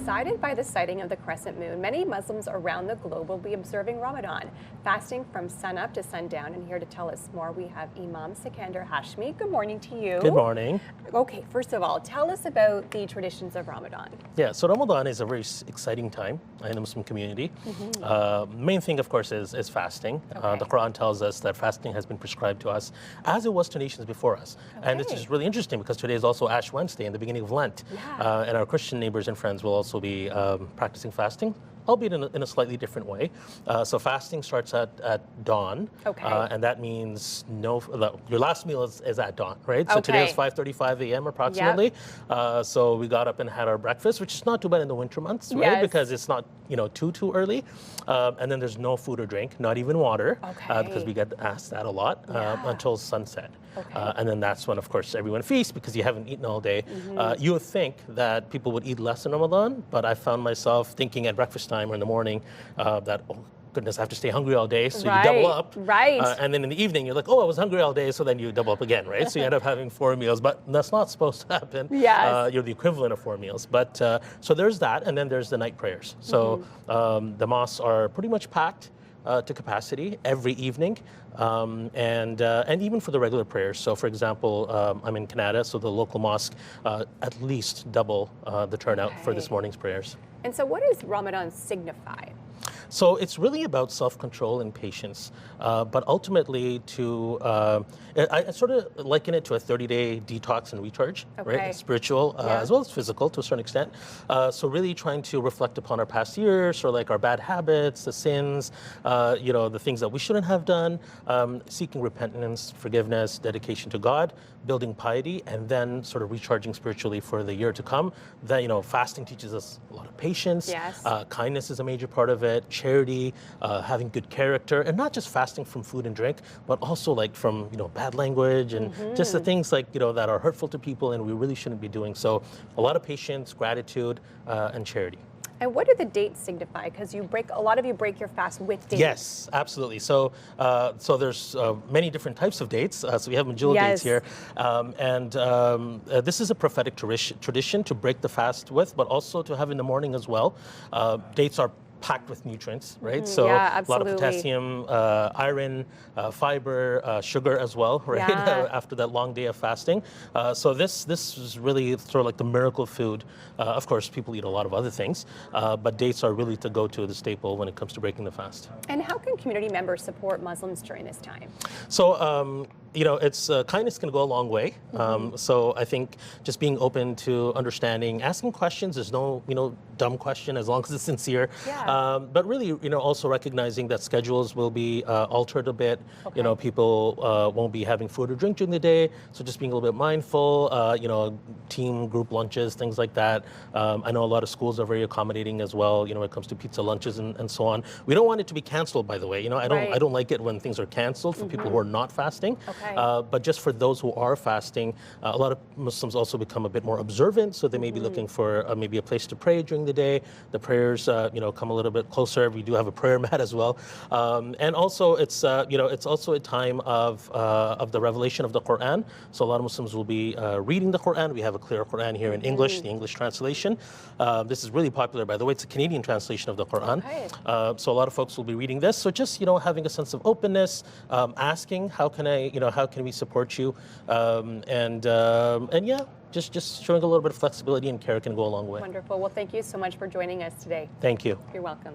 coincided by the sighting of the crescent moon, many Muslims around the globe will be observing Ramadan, fasting from sunup to sundown. And here to tell us more, we have Imam Sikander Hashmi. Good morning to you. Good morning. Okay, first of all, tell us about the traditions of Ramadan. Yeah, so Ramadan is a very exciting time in the Muslim community. Main thing, of course, is fasting. Okay. The Quran tells us that fasting has been prescribed to us, as it was to nations before us. Okay. And it's just really interesting because today is also Ash Wednesday and the beginning of Lent. Yeah. And our Christian neighbors and friends will also be practicing fasting, albeit in a slightly different way. So fasting starts at dawn. Okay. And that means your last meal is at dawn, right? So today is 5:35 a.m. approximately. Yep. So we got up and had our breakfast, which is not too bad in the winter months, right? Yes. Because it's not too early. And then there's no food or drink, not even water, because we get asked that a lot, until sunset. Okay. And then that's when, of course, everyone feasts because you haven't eaten all day. You would think that people would eat less in Ramadan, but I found myself thinking at breakfast time or in the morning that, oh goodness, I have to stay hungry all day, so you double up. Right. And then in the evening, you're like, oh, I was hungry all day, so then you double up again, right? So you end up having 4 meals, but that's not supposed to happen. Yes. You're the equivalent of 4 meals. But so there's that, and then there's the night prayers. So the mosques are pretty much packed to capacity every evening, and even for the regular prayers. So, for example, I'm in Canada, so the local mosque at least double the turnout for this morning's prayers. And so what does Ramadan signify? So it's really about self-control and patience, but ultimately I sort of liken it to a 30-day detox and recharge, right? Spiritual as well as physical to a certain extent. So really trying to reflect upon our past years, or like our bad habits, the sins, the things that we shouldn't have done, seeking repentance, forgiveness, dedication to God, building piety, and then sort of recharging spiritually for the year to come. That fasting teaches us a lot of patience. Yes. Kindness is a major part of it. Charity, having good character, and not just fasting from food and drink, but also like from bad language and just the things like that are hurtful to people and we really shouldn't be doing. So a lot of patience, gratitude, and charity. And what do the dates signify? Because a lot of you break your fast with dates. Yes, absolutely. So, there's many different types of dates. So we have Majilla dates here, and this is a prophetic tradition to break the fast with, but also to have in the morning as well. Dates are packed with nutrients, right? So a lot of potassium, iron, fiber, sugar as well, right? After that long day of fasting. So this is really sort of like the miracle food. Of course, people eat a lot of other things, but dates are really to go to the staple when it comes to breaking the fast. And how can community members support Muslims during this time? So, it's kindness can go a long way. So I think just being open to understanding, asking questions. There's no, dumb question as long as it's sincere. But really, also recognizing that schedules will be altered a bit. People won't be having food or drink during the day. So just being a little bit mindful. Team group lunches, things like that. I know a lot of schools are very accommodating as well. When it comes to pizza lunches and so on. We don't want it to be canceled, by the way. I don't like it when things are canceled for people who are not fasting. But just for those who are fasting, a lot of Muslims also become a bit more observant, so they may be looking for maybe a place to pray during the day. The prayers, come a little bit closer. We do have a prayer mat as well, and also it's also a time of the revelation of the Quran. So a lot of Muslims will be reading the Quran. We have a clear Quran here in English, the English translation. This is really popular, by the way. It's a Canadian translation of the Quran. So a lot of folks will be reading this. So just having a sense of openness, asking how can we support you, just showing a little bit of flexibility and care can go a long way. Wonderful. Well, thank you so much for joining us today. Thank you. You're welcome.